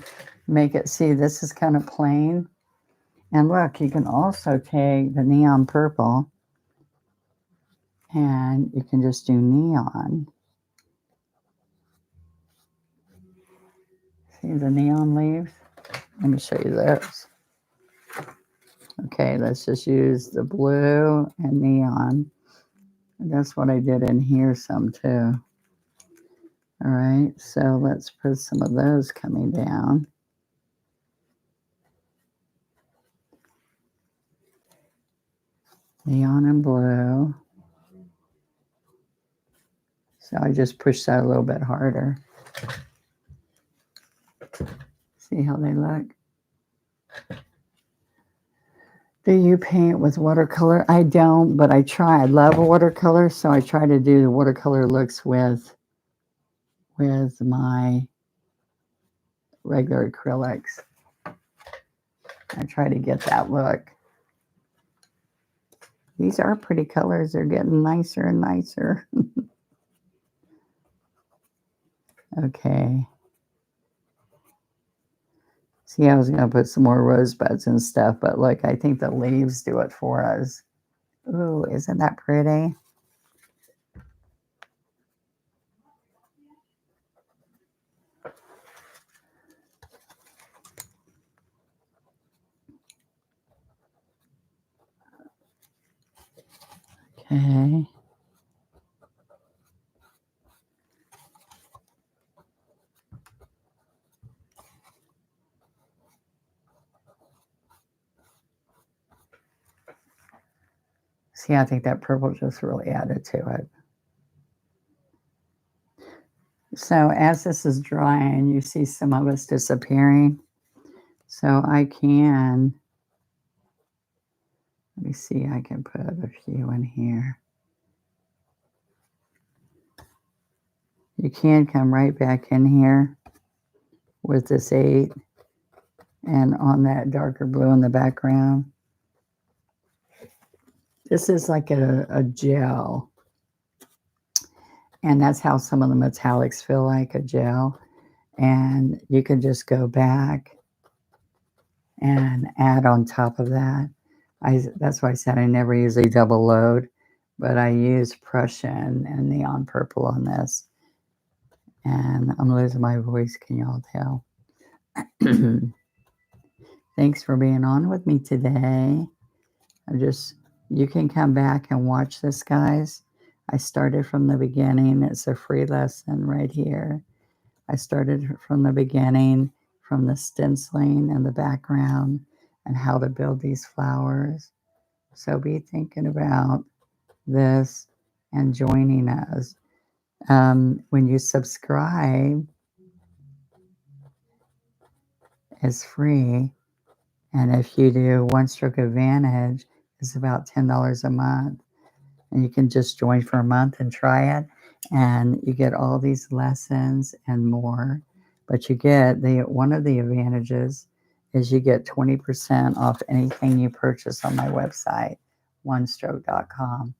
make it? See, this is kind of plain. And look, you can also take the neon purple and you can just do neon. See the neon leaves? Let me show you those. Okay, let's just use the blue and neon. And that's what I did in here some too. All right, so let's put some of those coming down. Neon and blue. So I just push that a little bit harder. See how they look? Do you paint with watercolor? I don't, but I try. I love watercolor, so I try to do the watercolor looks with my regular acrylics. I try to get that look. These are pretty colors. They're getting nicer and nicer. Okay. See, I was going to put some more rosebuds and stuff, but look, I think the leaves do it for us. Ooh, isn't that pretty? Okay. See, I think that purple just really added to it. So as this is drying, you see some of us disappearing. So I can, let me see, I can put a few in here. You can come right back in here with this 8 and on that darker blue in the background. This is like a gel. And that's how some of the metallics feel like, a gel. And you can just go back and add on top of that. That's why I said I never usually double load, but I use Prussian and neon purple on this. And I'm losing my voice, can y'all tell? Thanks for being on with me today. You can come back and watch this, guys. I started from the beginning. It's a free lesson right here. I started from the beginning, from the stenciling and the background and how to build these flowers. So be thinking about this and joining us. When you subscribe, it's free. And if you do One Stroke Advantage, it's about $10 a month. And you can just join for a month and try it. And you get all these lessons and more. But you get one of the advantages is you get 20% off anything you purchase on my website, onestroke.com.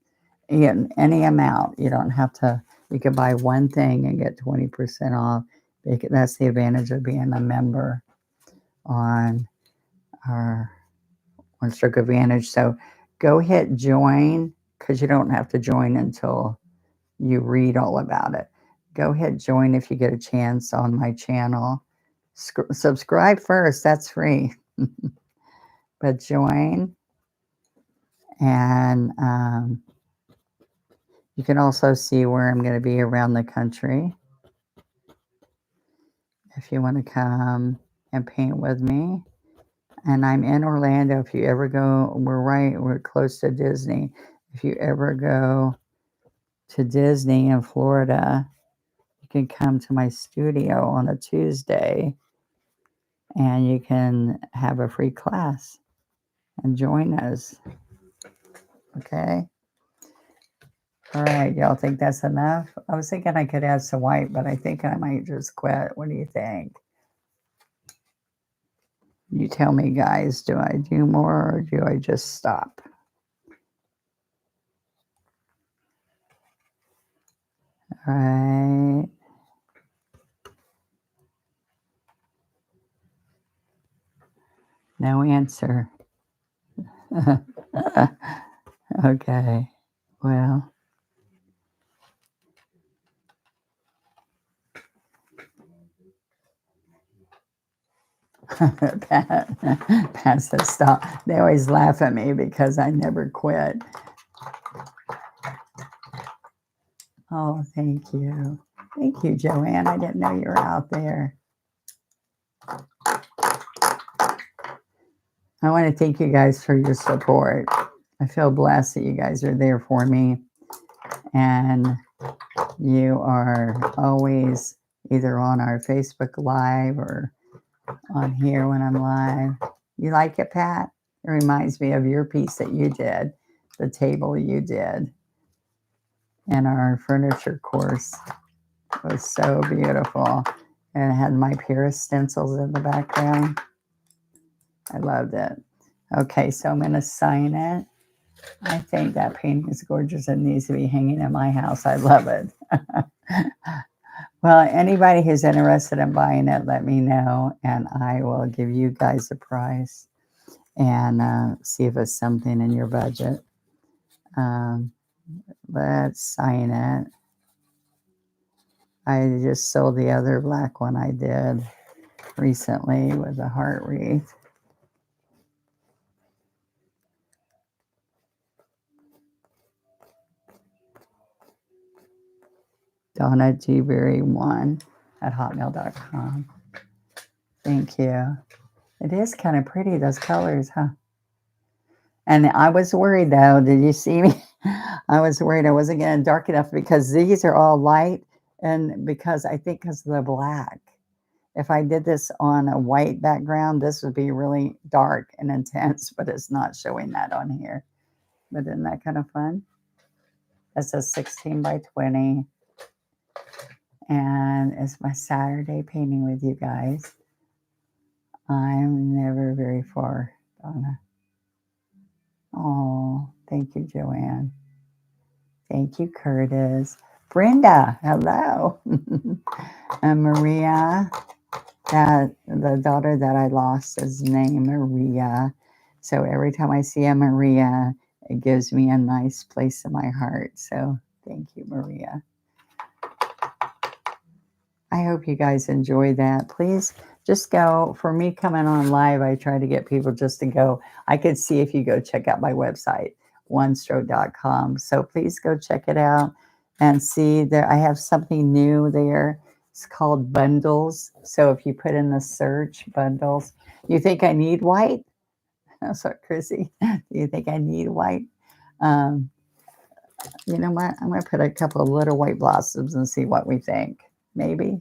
Any amount. You don't have to, you can buy one thing and get 20% off. That's the advantage of being a member on our One Stroke Advantage. So go hit join, because you don't have to join until you read all about it. Go hit join if you get a chance on my channel. Subscribe first, that's free. But join, and you can also see where I'm going to be around the country if you want to come and paint with me. And I'm in Orlando. If you ever go, we're close to Disney. If you ever go to Disney in Florida, you can come to my studio on a Tuesday and you can have a free class and join us. Okay. All right. Y'all think that's enough? I was thinking I could add some white, but I think I might just quit. What do you think? You tell me, guys, do I do more or do I just stop? All right. No answer. Okay. Well, Pat says stop. They always laugh at me because I never quit. Oh, thank you. Thank you, Joanne. I didn't know you were out there. I want to thank you guys for your support. I feel blessed that you guys are there for me. And you are always either on our Facebook Live or on here when I'm live. You like it, Pat? It reminds me of your piece that you did, the table you did in our furniture course. It was so beautiful. And it had my Paris stencils in the background. I loved it. Okay, so I'm going to sign it. I think that painting is gorgeous. It needs to be hanging in my house. I love it. Well, anybody who's interested in buying it, let me know, and I will give you guys a price and see if it's something in your budget. Let's sign it. I just sold the other black one I did recently with a heart wreath. Donna Dewberry 1 at hotmail.com. Thank you. It is kind of pretty, those colors, huh? And I was worried though, did you see me? I was worried I wasn't getting dark enough because these are all light, and because I think because of the black. If I did this on a white background, this would be really dark and intense, but it's not showing that on here. But isn't that kind of fun? That's a 16 by 20. And it's my Saturday painting with you guys. I'm never very far, Donna. Oh, thank you, Joanne. Thank you, Curtis. Brenda, hello. And Maria, that the daughter that I lost is named Maria. So every time I see a Maria, it gives me a nice place in my heart. So thank you, Maria. I hope you guys enjoy that. Please just go. For me coming on live, I try to get people just to go. I could see if you go check out my website, onestroke.com. So please go check it out and see there. I have something new there. It's called bundles. So if you put in the search bundles, you think I need white? That's what, Chrissy. Do you think I need white? You know what? I'm going to put a couple of little white blossoms and see what we think. Maybe.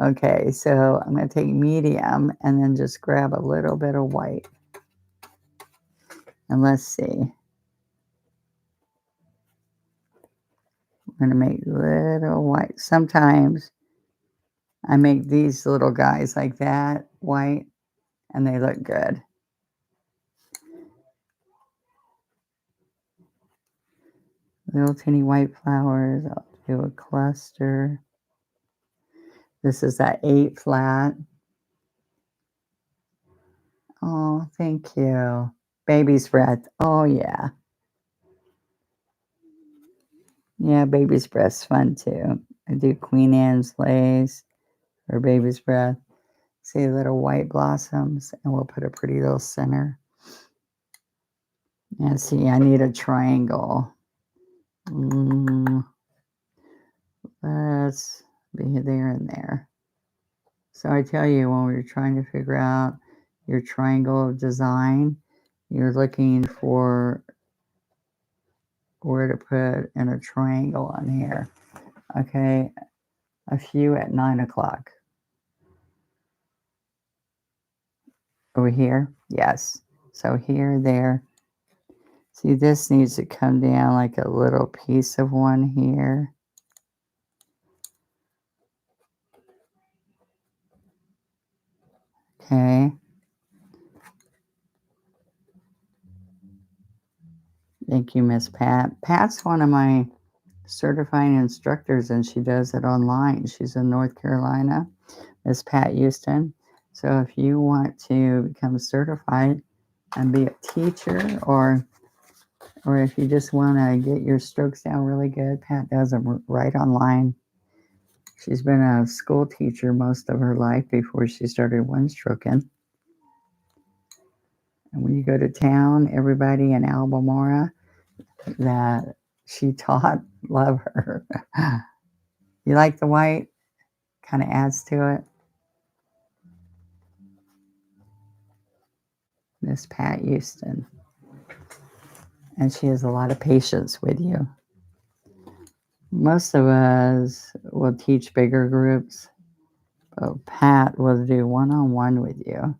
Okay, so I'm going to take medium and then just grab a little bit of white. And let's see. I'm going to make little white. Sometimes I make these little guys like that, white, and they look good. Little teeny white flowers. I'll do a cluster. This is that 8 flat. Oh, thank you. Baby's breath. Oh, yeah. Yeah, baby's breath's fun too. I do Queen Anne's lace or baby's breath. See little white blossoms, and we'll put a pretty little center. And see, I need a triangle. Mm, let's be there and there. So I tell you, when we're trying to figure out your triangle of design, you're looking for where to put in a triangle on here. Okay, a few at 9 o'clock. Over here? Yes. So here, there. See, this needs to come down like a little piece of one here. Okay. Thank you, Miss Pat. Pat's one of my certifying instructors, and she does it online. She's in North Carolina, Miss Pat Houston. So if you want to become certified and be a teacher, or if you just want to get your strokes down really good, Pat does them right online. She's been a school teacher most of her life before she started one stroking. And when you go to town, everybody in Albemarle that she taught love her. You like the white? Kind of adds to it. Miss Pat Houston. And she has a lot of patience with you. Most of us will teach bigger groups, but Pat will do one-on-one with you.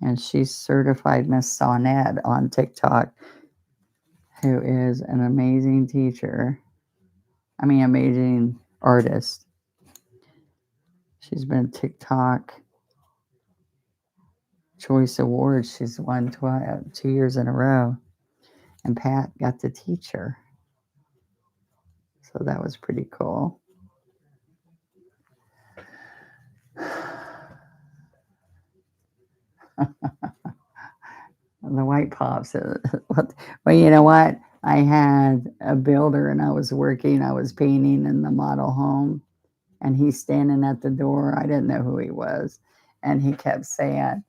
And she's certified Miss Sonnet on TikTok, who is an amazing teacher. I mean, amazing artist. She's been TikTok Choice Awards. She's won 2 years in a row. And Pat got to teach her. So that was pretty cool. The white pops. Well, you know what? I had a builder and I was painting in the model home, and he's standing at the door. I didn't know who he was. And he kept saying,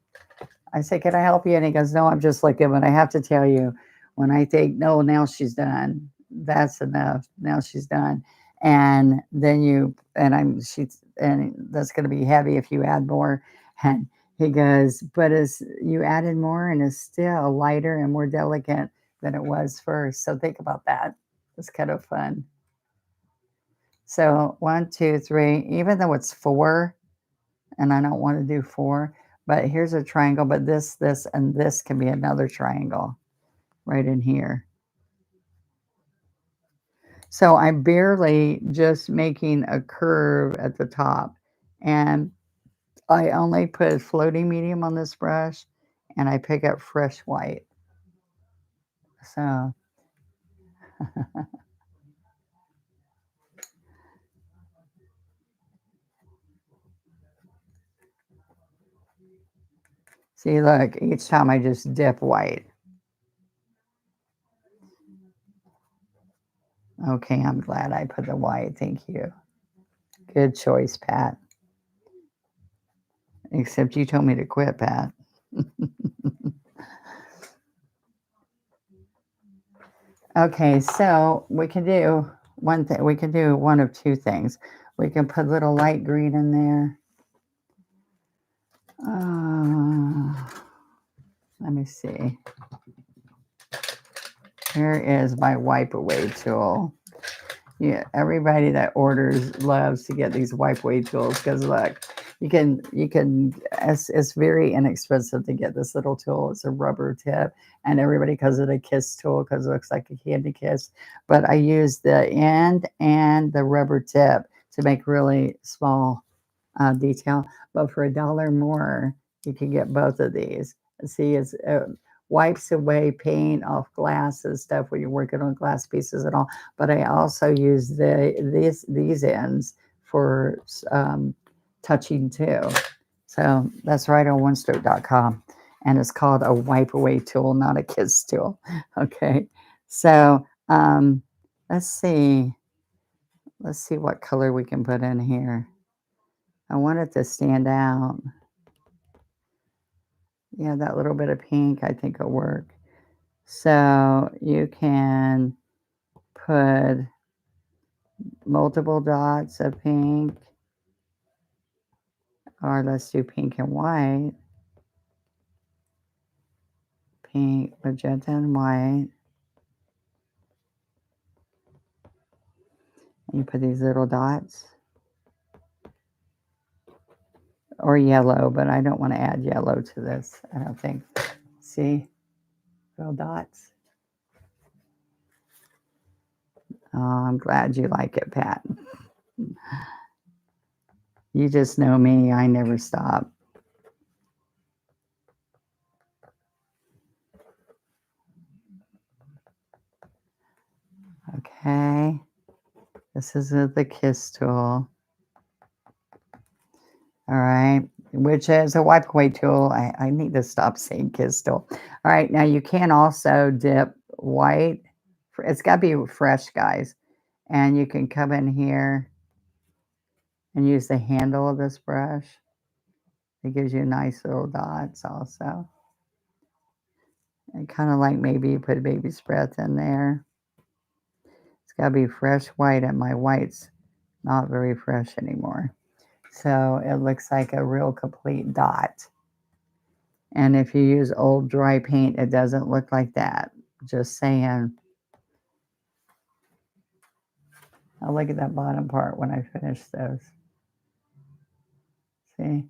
I said, can I help you? And he goes, no, I'm just looking, but I have to tell you, when I think, no, now she's done. That's enough. Now she's done. And then and that's going to be heavy if you add more. And he goes, but as you added more and it's still lighter and more delicate than it was first. So think about that. It's kind of fun. So 1, 2, 3, even though it's 4, and I don't want to do 4, but here's a triangle, but this, and this can be another triangle right in here. So I'm barely just making a curve at the top, and I only put floating medium on this brush, and I pick up fresh white. So see, look, each time I just dip white. Okay, I'm glad I put the white. Thank you. Good choice, Pat. Except you told me to quit, Pat. Okay, so we can do one thing. We can do one of two things. We can put a little light green in there. Let me see. Here is my wipe away tool. Yeah, everybody that orders loves to get these wipe away tools because look, you can it's very inexpensive to get this little tool. It's a rubber tip, and everybody calls it a kiss tool because it looks like a candy kiss. But I use the end and the rubber tip to make really small detail. But for $1 more, you can get both of these. See, it's wipes away paint off glass and stuff when you're working on glass pieces and all. But I also use these ends for touching too. So that's right on onestroke.com. And it's called a wipe away tool, not a kiss tool. Okay. So let's see. Let's see what color we can put in here. I want it to stand out. Yeah, that little bit of pink I think will work. So you can put multiple dots of pink, or let's do pink and white. Pink, magenta, and white. And you put these little dots. Or yellow, but I don't want to add yellow to this, I don't think. See? Little dots. Oh, I'm glad you like it, Pat. You just know me. I never stop. Okay. This is the kiss tool. All right. Which is a wipe away tool. I need to stop saying kiss tool. All right. Now you can also dip white. It's got to be fresh, guys. And you can come in here and use the handle of this brush. It gives you nice little dots also. And kind of like maybe you put a baby's breath in there. It's got to be fresh white, and my white's not very fresh anymore. So it looks like a real complete dot. And if you use old dry paint, it doesn't look like that. Just saying. I'll look at that bottom part when I finish those. See?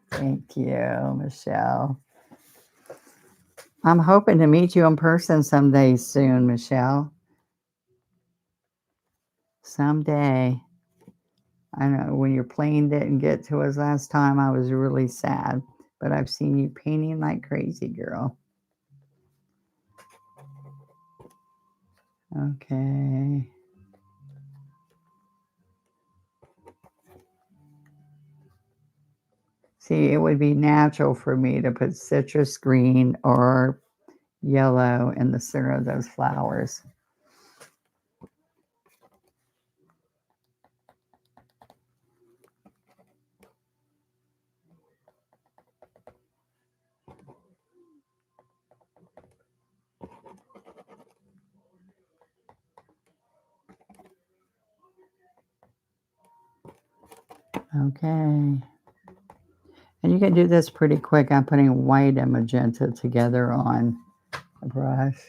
Thank you, Michelle. I'm hoping to meet you in person someday soon, Michelle. Someday. I know when your plane didn't get to us last time, I was really sad. But I've seen you painting like crazy, girl. Okay. See, it would be natural for me to put citrus green or yellow in the center of those flowers. Okay. And you can do this pretty quick. I'm putting white and magenta together on a brush.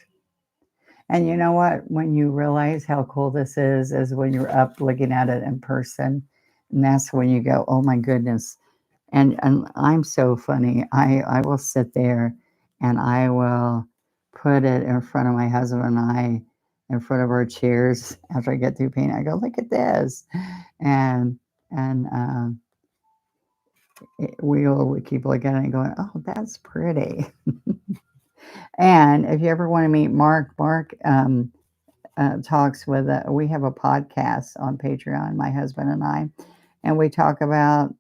And you know what? When you realize how cool this is when you're up looking at it in person. And that's when you go, oh my goodness. And I'm so funny. I will sit there and I will put it in front of my husband and I, in front of our chairs after I get through painting. I go, look at this. And we keep looking at it and going, oh, that's pretty. And if you ever want to meet Mark talks with, we have a podcast on Patreon, my husband and I, and we talk about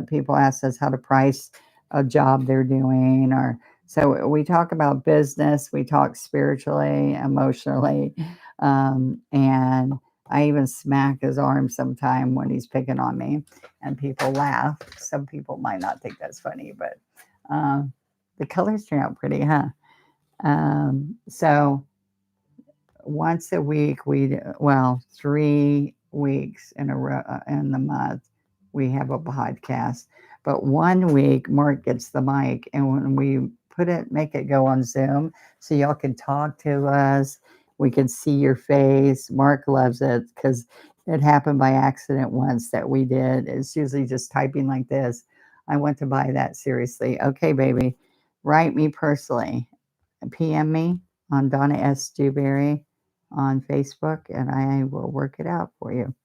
people ask us how to price a job they're doing, or so we talk about business, we talk spiritually, emotionally, and I even smack his arm sometime when he's picking on me, and people laugh. Some people might not think that's funny, but the colors turn out pretty, huh? So once a week, 3 weeks in a row in the month, we have a podcast. But 1 week, Mark gets the mic, and when we make it go on Zoom, so y'all can talk to us. We can see your face. Mark loves it because it happened by accident once that we did. It's usually just typing like this. I want to buy that seriously. Okay, baby, write me personally. PM me on Donna S. Dewberry on Facebook, and I will work it out for you.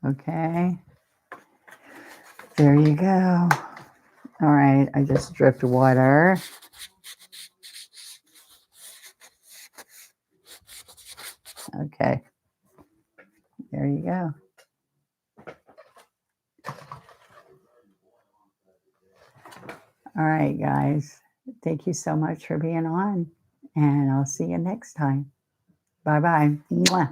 Okay. There you go. All right. I just dripped water. Okay. There you go. All right, guys. Thank you so much for being on, and I'll see you next time. Bye-bye. Mwah.